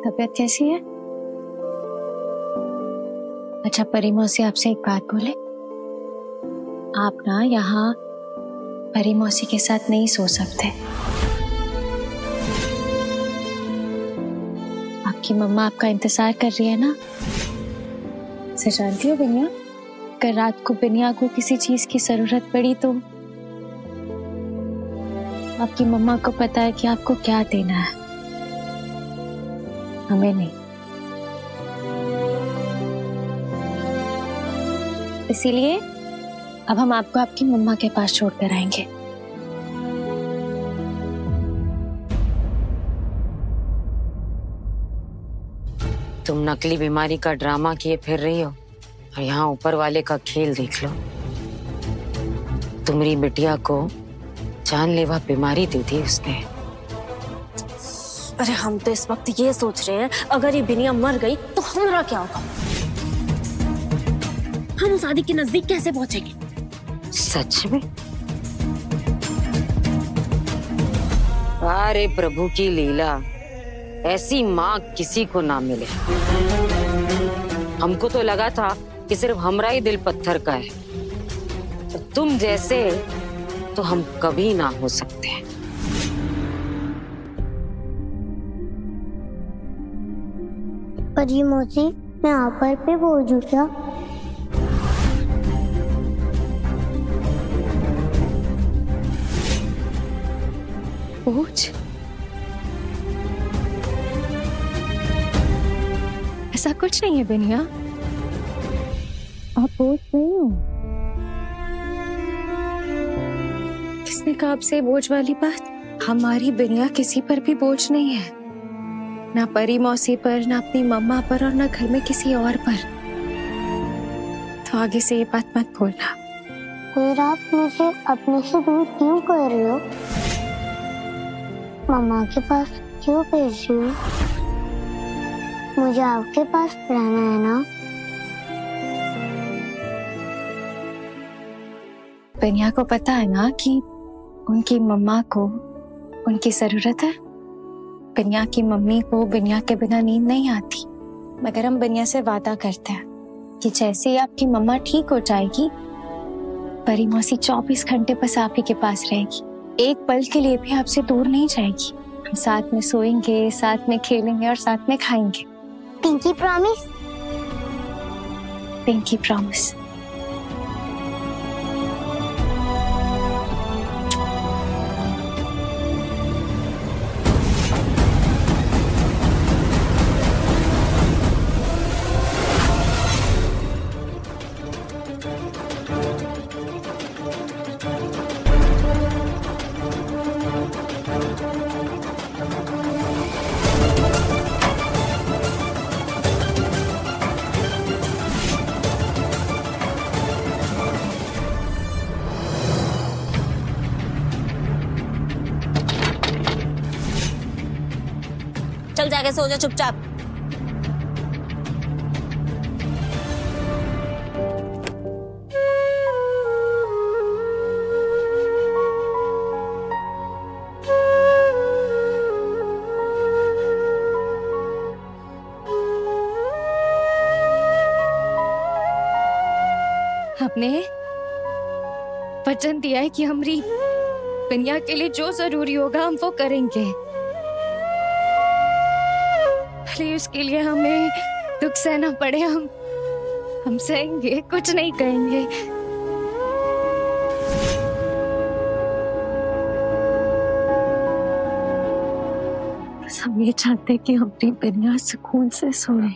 तबीयत कैसी है? अच्छा परी मौसी, आपसे एक बात बोले, आप ना यहाँ परी मौसी के साथ नहीं सो सकते। आपकी मम्मा आपका इंतजार कर रही है ना। से जानती हो बिनिया, अगर रात को बिनिया को किसी चीज की जरूरत पड़ी तो आपकी मम्मा को पता है कि आपको क्या देना है, हमें नहीं। इसीलिए अब हम आपको आपकी मम्मा के पास छोड़कर आएंगे। तुम नकली बीमारी का ड्रामा किए फिर रही हो और यहाँ ऊपर वाले का खेल देख लो। तुम्हारी बिटिया को जानलेवा बीमारी दे दी उसने। अरे हम तो इस वक्त ये सोच रहे हैं, अगर ये बिनिया मर गई तो हमारा क्या होगा? हम उस आदि के नजदीक कैसे पहुंचेंगे? सच में? अरे प्रभु की लीला, ऐसी माँ किसी को ना मिले। हमको तो लगा था कि सिर्फ हमारा ही दिल पत्थर का है, तुम जैसे तो हम कभी ना हो सकते। परी मौसी, मैं आप पर पे बोझ हूँ क्या? बोझ? ऐसा कुछ नहीं है बिनिया, आप बोझ नहीं हो। किसने कहा आपसे बोझ वाली बात? हमारी बिनिया किसी पर भी बोझ नहीं है, ना परी मौसी पर, ना अपनी मम्मा पर, और ना घर में किसी और पर। तो आगे से ये बात मत भूलना। फिर आप मुझे अपने से दूर क्यों कर रहे हो? मम्मा के पास क्यों भेज रही हो? मुझे आपके पास रहना है ना। बिनिया को पता है ना कि उनकी मम्मा को उनकी जरूरत है। बिनिया की मम्मी को बिनिया के बिना नींद नहीं आती, मगर हम बिनिया से वादा करते हैं कि जैसे ही आपकी मम्मा ठीक हो जाएगी, परी मौसी 24 घंटे बस आप ही के पास रहेगी, एक पल के लिए भी आपसे दूर नहीं जाएगी। हम साथ में सोएंगे, साथ में खेलेंगे और साथ में खाएंगे। Pinky promise? Pinky promise. चल जाके सो जा चुपचाप। आपने वचन दिया है कि हमारी बिनिया के लिए जो जरूरी होगा हम वो करेंगे, भले उसके लिए हमें दुख सहना पड़े। हम सहेंगे, कुछ नहीं कहेंगे। बस हम ये चाहते हैं कि हमारी बिनिया सुकून से सोए।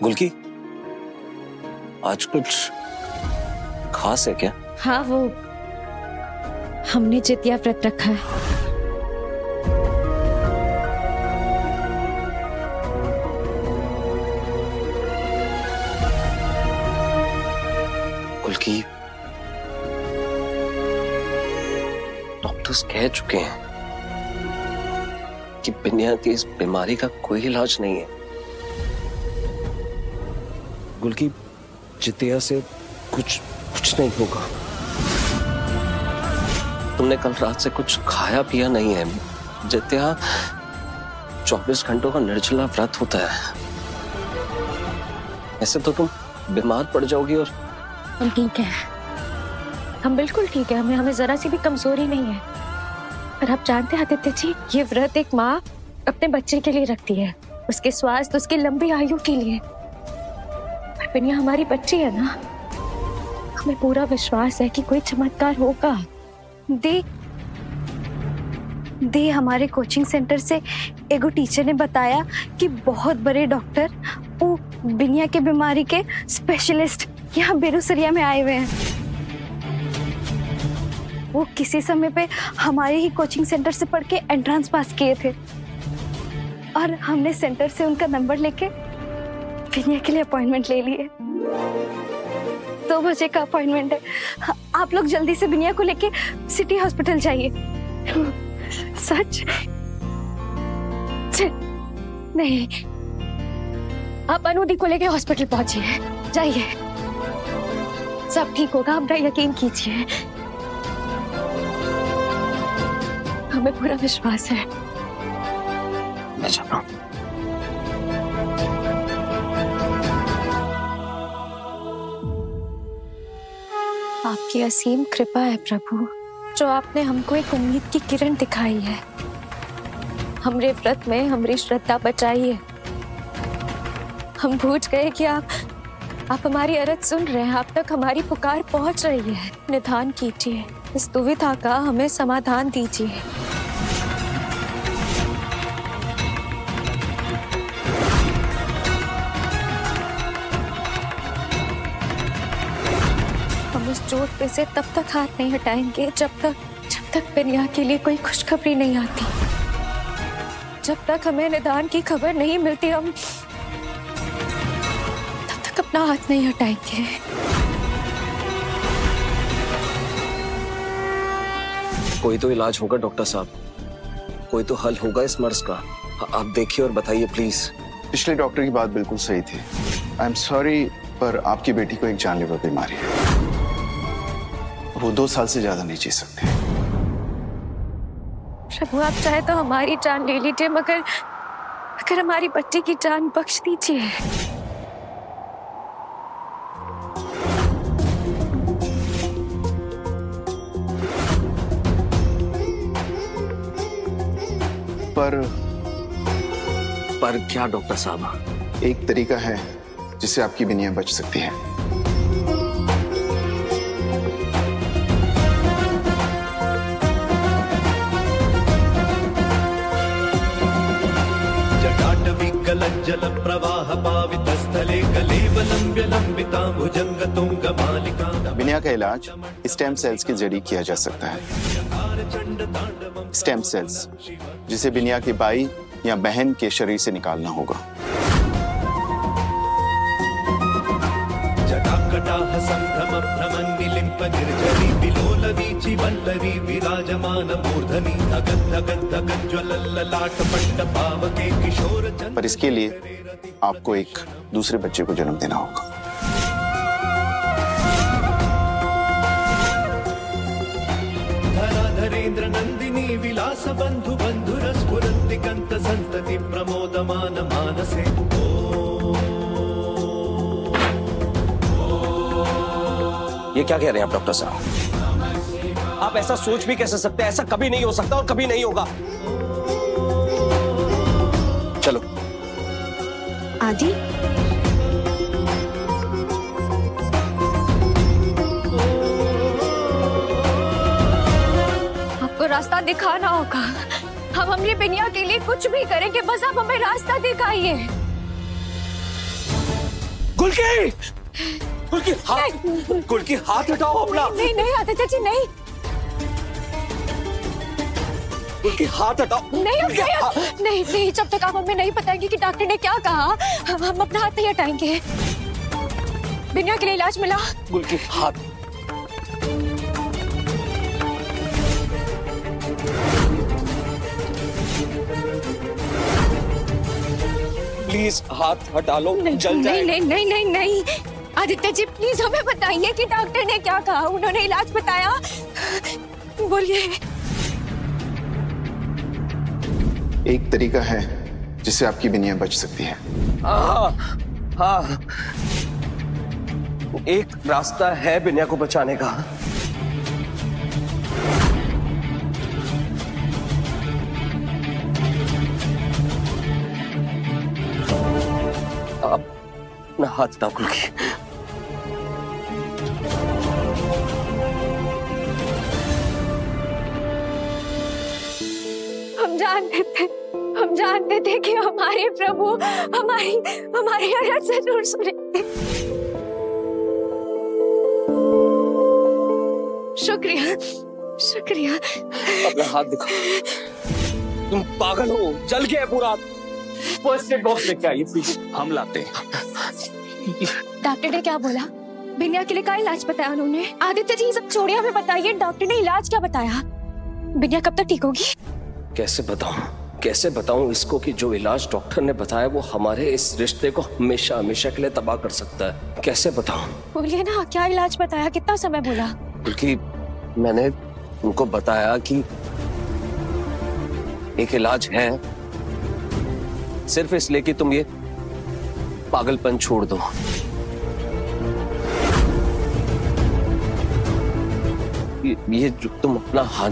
गुलकी, आज कुछ खास है क्या? हाँ, वो हमने जितिया व्रत रखा है। गुलकी, डॉक्टर्स कह चुके हैं कि बिनिया की इस बीमारी का कोई इलाज नहीं है। गुलकी, जितिया से कुछ नहीं होगा। तुमने कल रात से कुछ खाया पिया नहीं है। जितिया 24 घंटों का निर्जला व्रत होता है। ऐसे तो तुम बीमार पड़ जाओगी। और हम ठीक है, हम बिल्कुल ठीक है। हमें जरा सी भी कमजोरी नहीं है। पर आप जानते हैं आदित्य जी, ये व्रत एक माँ अपने बच्चे के लिए रखती है, उसके स्वास्थ्य, उसकी लंबी आयु के लिए। पर बिनिया हमारी बच्ची है ना, हमें पूरा विश्वास है कि कोई चमत्कार होगा। दे हमारे कोचिंग सेंटर से एगो टीचर ने बताया कि बहुत बड़े डॉक्टर वो बिनिया के बीमारी के स्पेशलिस्ट यहाँ बेरुसरिया में आए हुए हैं। वो किसी समय पे हमारे ही कोचिंग सेंटर से पढ़ के एंट्रेंस पास किए थे और हमने सेंटर से उनका नंबर लेके बिनिया के लिए अपॉइंटमेंट ले लिए। 2 बजे का अपॉइंटमेंट है। आप लोग जल्दी से बिनिया को लेके सिटी हॉस्पिटल जाइए। सच? नहीं, आप अनुदी को लेके हॉस्पिटल पहुंचिए, जाइए, सब ठीक होगा, आप यकीन कीजिए, हमें पूरा विश्वास है। मैं जा रहा हूं। आपकी असीम कृपा है प्रभु, जो आपने हमको एक उम्मीद की किरण दिखाई है। हमरे व्रत में हमारी श्रद्धा बचाई है। हम भूल गए कि आप हमारी अरज सुन रहे हैं, आप तक हमारी पुकार पहुंच रही है। निदान कीजिए, इस दुविधा का हमें समाधान दीजिए। हम इस चोट पे से तब तक हाथ नहीं हटाएंगे जब तक बिनिया के लिए कोई खुशखबरी नहीं आती, जब तक हमें निदान की खबर नहीं मिलती, हम तब तक अपना हाथ नहीं हटाएंगे। कोई तो इलाज होगा डॉक्टर साहब, कोई तो हल होगा इस मर्ज का। आप देखिए और बताइए प्लीज। पिछले डॉक्टर की बात बिल्कुल सही थी। आई एम सॉरी, पर आपकी बेटी को एक जानलेवा बीमारी है। वो 2 साल से ज्यादा नहीं जी सकते। प्रभु, आप चाहे तो हमारी जान ले लीजिए, मगर हमारी बच्ची की जान बख्श दीजिए। पर क्या डॉक्टर साहब? एक तरीका है जिससे आपकी बिनिया बच सकती है। जल प्रवाह पावित स्थले कलेवलंब्य लंबितांबुजंग तुंग मालिका। बिनिया का इलाज स्टेम सेल्स के जरिए किया जा सकता है। स्टेम सेल्स, जिसे बिनिया की बाई या बहन के शरीर से निकालना होगा। जटाकटाह संभ्रम भ्रमण निलिम्प निर्झरी विलोल वीचि वल्लरी विराजमान मूर्धनि धगत धगत धगत ज्वलल्ललाट पट्ट पावके किशोर। पर इसके लिए आपको एक दूसरे बच्चे को जन्म देना होगा। धरेन्द्र नंदिनी विलास बंधु बंधुर स्फुरन्तिकंत संतति प्रमोदमान मानसे। ये क्या कह रहे हैं आप डॉक्टर साहब? आप ऐसा सोच भी कैसे सकते हैं? ऐसा कभी नहीं हो सकता और कभी नहीं होगा। चलो। आदि, आपको रास्ता दिखाना होगा। हम अपनी बिनिया के लिए कुछ भी करेंगे, बस आप हमें रास्ता दिखाइए। गुलकी, गुलकी हाथ, गुलकी हाथ हटाओ अपना। नहीं नहीं आदित्य जी नहीं। गुलकी हाथ हटाओ। नहीं नहीं नहीं, जब तक आप हमें नहीं बताएंगे कि डॉक्टर ने क्या कहा हम अपना हाथ नहीं हटाएंगे। बिनिया के लिए इलाज मिला? गुलकी हाथ। प्लीज हाथ हटा लो, जल जाएगा। नहीं नहीं नहीं नहीं आदित्य जी प्लीज हमें बताइए कि डॉक्टर ने क्या कहा, उन्होंने इलाज बताया, बोलिए। एक तरीका है जिससे आपकी बिनिया बच सकती है। हाँ, एक रास्ता है बिनिया को बचाने का। आप ना हाथ ना खुलकी। हम जानते थे कि हमारे प्रभु हमारी अरज जरूर सुनेंगे। शुक्रिया शुक्रिया। अपना हाथ दिखाओ। तुम पागल हो, जल गया पूरा। फर्स्ट एड बॉक्स लेके आइए प्लीज। हम लाते हैं। डॉक्टर ने क्या बोला? बिनिया के लिए क्या इलाज बताया उन्होंने? आदित्य जी सब छोड़िए, हमें बताइए डॉक्टर ने इलाज क्या बताया? बिनिया कब तक ठीक होगी? कैसे बताऊं इसको कि जो इलाज डॉक्टर ने बताया वो हमारे इस रिश्ते को हमेशा हमेशा के लिए तबाह कर सकता है। कैसे बताऊं? बोलिए ना, क्या इलाज बताया, कितना समय बोला? क्योंकि मैंने उनको बताया कि एक इलाज है, सिर्फ इसलिए कि तुम ये पागलपन छोड़ दो। ये जो तुम अपना हाथ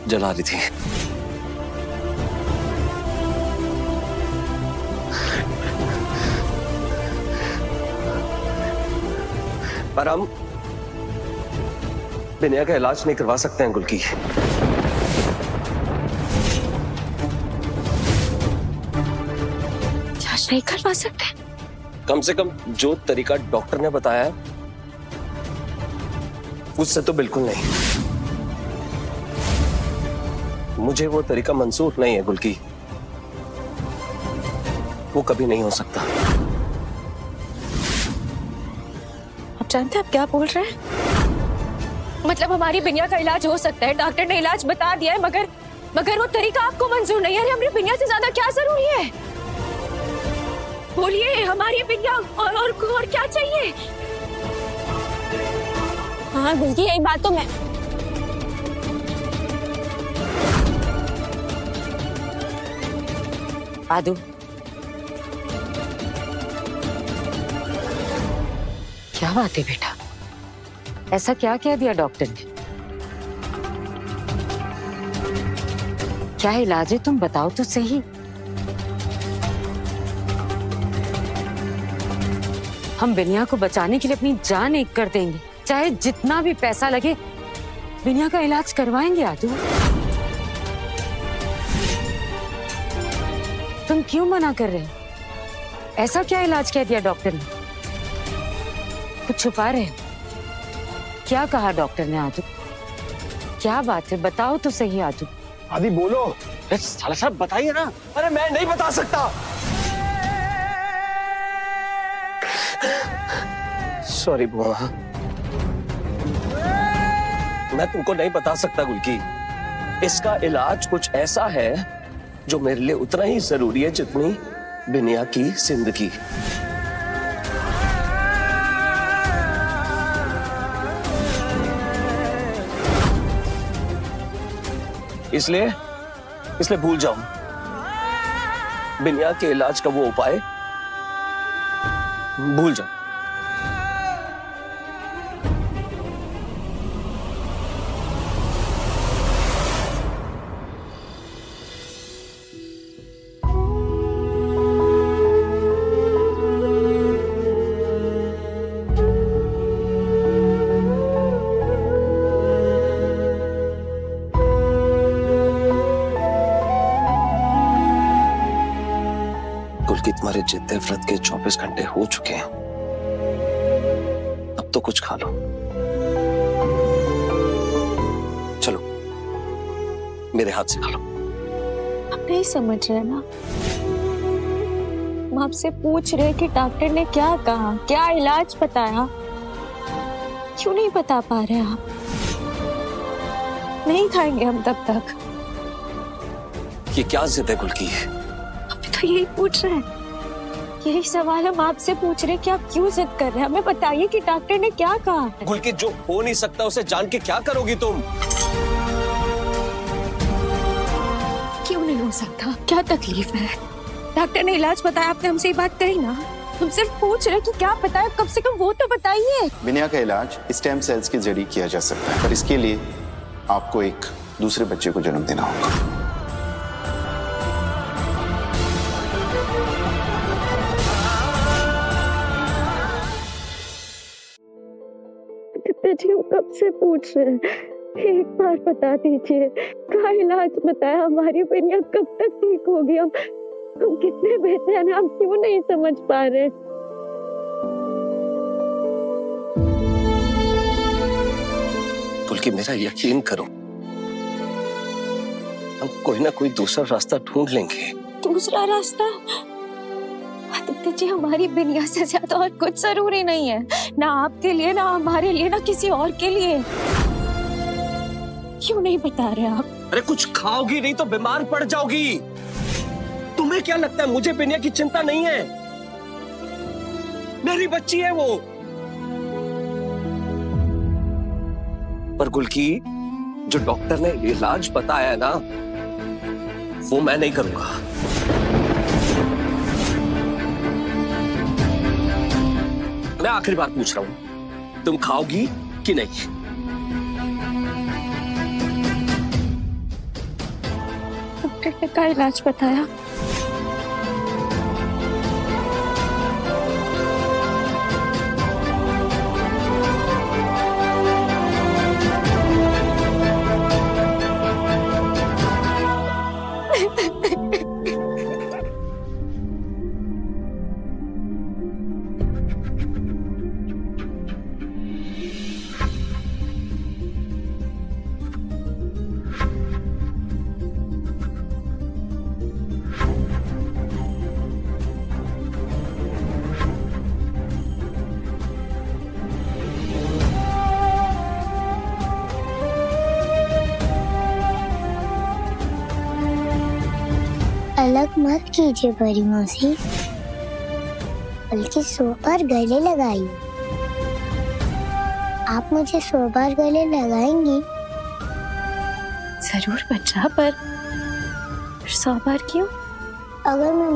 जला रही थी, पर हम बिनिया का इलाज नहीं करवा सकते हैं गुलकी। इलाज नहीं करवा सकते? कम से कम जो तरीका डॉक्टर ने बताया है उससे तो बिल्कुल नहीं। मुझे वो तरीका मंजूर नहीं है गुलकी, वो कभी नहीं हो सकता। आप जानते हैं आप क्या बोल रहे हैं? मतलब हमारी बिनिया का इलाज हो सकता है, डॉक्टर ने इलाज बता दिया है, मगर वो तरीका आपको मंजूर नहीं है। अरे हमारी बिनिया से ज्यादा क्या जरूरी है? बोलिए, हमारी बिनिया और क्या चाहिए? हाँ गुलकी, यही बात तो मैं। आदू, क्या बात है बेटा? ऐसा क्या कह दिया डॉक्टर ने? क्या इलाज है, तुम बताओ तो सही। हम बिनिया को बचाने के लिए अपनी जान एक कर देंगे, चाहे जितना भी पैसा लगे बिनिया का इलाज करवाएंगे। आदू, तुम क्यों मना कर रहे हो? ऐसा क्या इलाज कह दिया डॉक्टर ने? कुछ छुपा रहे हो? क्या कहा डॉक्टर ने? आदू, क्या बात है, बताओ तो सही। आदू, आदि बोलो। साला साहब बताइए ना। अरे मैं नहीं बता सकता। सॉरी बुआ, मैं तुमको नहीं बता सकता गुलकी। इसका इलाज कुछ ऐसा है जो मेरे लिए उतना ही जरूरी है जितनी बिनिया की जिंदगी। इसलिए भूल जाओ बिनिया के इलाज का वो उपाय, भूल जाओ। तुम्हारे जिद्दे व्रत के 24 घंटे हो चुके हैं। तो कुछ खा लो। चलो मेरे हाथ से खा लो। आप नहीं समझ रहे ना, हम आपसे पूछ रहे कि डॉक्टर ने क्या कहा, क्या इलाज बताया, क्यों नहीं बता पा रहे आप? नहीं खाएंगे हम तब तक। ये क्या जिद है गुलकी? अभी तो यही पूछ रहे हैं, यही सवाल हम आपसे पूछ रहे हैं कि आप क्यों जिद कर रहे हैं। हमें बताइए कि डॉक्टर ने क्या कहा है। गुलकी, जो हो नहीं सकता उसे जान के क्या करोगी तुम? क्यों नहीं हो सकता? क्या तकलीफ है? डॉक्टर ने इलाज बताया, आपने हमसे ये बात कही ना। हम सिर्फ पूछ रहे कि क्या पता है, कम से कम वो तो बताइए। विनया का इलाज स्टेम सेल्स के जरिए किया जा सकता है, पर इसके लिए आपको एक दूसरे बच्चे को जन्म देना होगा। जी हम कब से पूछ रहे हैं, एक बार बता दीजिए, क्या इलाज बताया? हमारी बिनिया कब तक ठीक होगी? हम कितने बेचैन हैं, हम क्यों नहीं समझ पा रहे? गुलकी, मेरा यकीन करो, हम कोई ना कोई दूसरा रास्ता ढूंढ लेंगे। दूसरा रास्ता? आदित्य जी, हमारी बिनिया से ज्यादा और कुछ जरूरी नहीं है, ना आपके लिए, ना हमारे लिए, ना किसी और के लिए। क्यों नहीं बता रहे आप? अरे कुछ खाओगी नहीं तो बीमार पड़ जाओगी। तुम्हें क्या लगता है मुझे बिनिया की चिंता नहीं है? मेरी बच्ची है वो। पर गुलकी, जो डॉक्टर ने इलाज बताया है ना, वो मैं नहीं करूंगा। मैं आखिरी बार पूछ रहा हूं, तुम खाओगी कि नहीं? डॉक्टर ने क्या इलाज बताया? अलग मत कीजिए बड़ी मौसी, बल्कि 100 बार गले लगाइए। आप मुझे 100 बार गले लगाएंगी? जरूर बच्चा, पर 100 बार क्यों? अगर मैं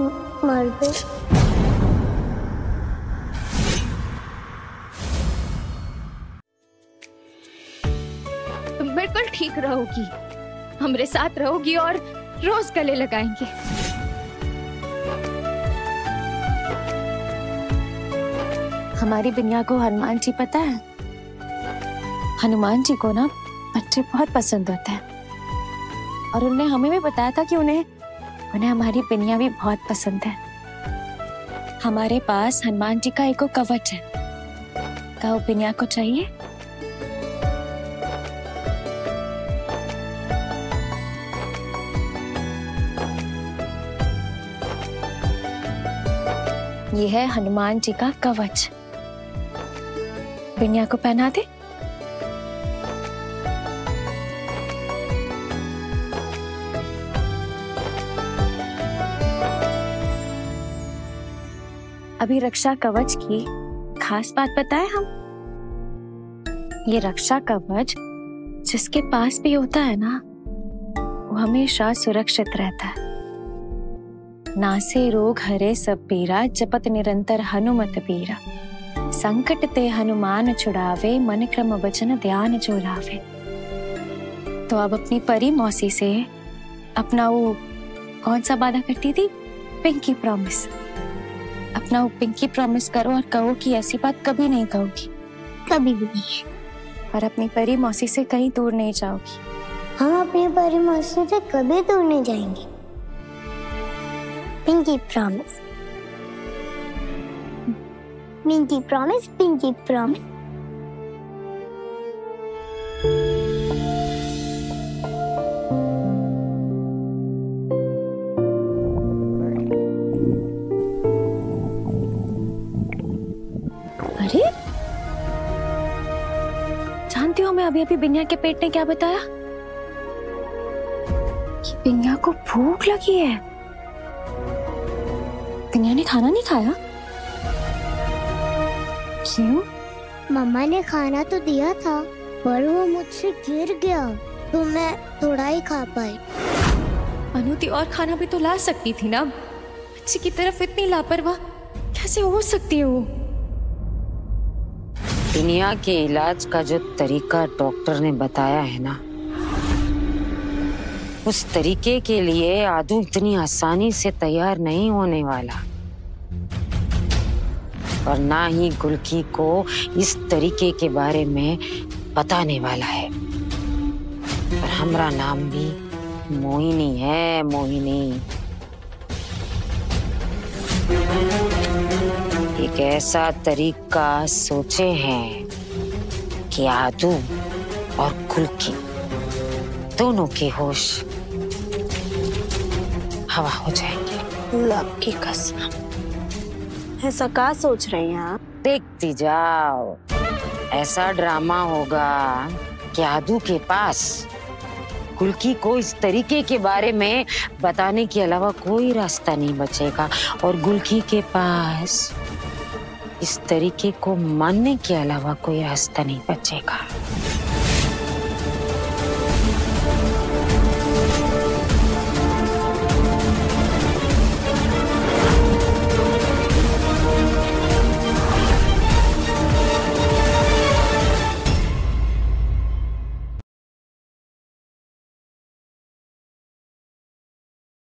मर गई? तुम बिल्कुल ठीक रहोगी, हमारे साथ रहोगी और रोज गले लगाएंगे। हमारी बिनिया को हनुमान जी पता है? हनुमान जी को ना बच्चे बहुत पसंद होते हैं, और उन्होंने हमें भी बताया था कि उन्हें हमारी बिनिया भी बहुत पसंद है। हमारे पास हनुमान जी का एक कवच है, क्या वो बिनिया को चाहिए? ये है हनुमान जी का कवच, बिनिया को पहना दे। अभी रक्षा कवच की खास बात बताएं हम। ये रक्षा कवच जिसके पास भी होता है ना, वो हमेशा सुरक्षित रहता है। नासे रोग हरे सब पीरा, जपत निरंतर हनुमत पीरा। संकट ते हनुमान छुड़ावे, मन क्रम वचन ध्यान जो लावे। तो अब अपनी परी मौसी से अपना वो कौन सा वादा करती थी, पिंकी प्रॉमिस, अपना वो पिंकी प्रॉमिस करो और कहो कि ऐसी बात कभी नहीं कहोगी, कभी भी नहीं। और अपनी परी मौसी से कहीं दूर नहीं जाओगी। हम अपनी परी मौसी से कभी दूर नहीं जाएंगे। Pinky promise, pinky promise, pinky promise. अरे जानती हो मैं अभी अभी बिन्या के पेट ने क्या बताया कि बिन्या को भूख लगी है। बिन्या ने खाना नहीं खाया। क्यों? मम्मा ने खाना तो दिया था पर वो मुझसे गिर गया तो मैं थोड़ा ही खा पाई। अनुति और खाना भी तो ला सकती थी ना। बच्चे की तरफ इतनी लापरवाह कैसे हो सकती है वो? दुनिया के इलाज का जो तरीका डॉक्टर ने बताया है ना, उस तरीके के लिए आदू इतनी आसानी से तैयार नहीं होने वाला, और ना ही गुलकी को इस तरीके के बारे में बताने वाला है। और हमारा नाम भी मोहिनी है, मोहिनी। एक ऐसा तरीका सोचे हैं कि आदू और गुलकी दोनों के होश हवा हो जाएंगे। लव की कसम। ऐसा क्या सोच रहे हैं आप? देखती जाओ, ऐसा ड्रामा होगा कि आदू के पास गुलकी को इस तरीके के बारे में बताने के अलावा कोई रास्ता नहीं बचेगा, और गुलकी के पास इस तरीके को मानने के अलावा कोई रास्ता नहीं बचेगा।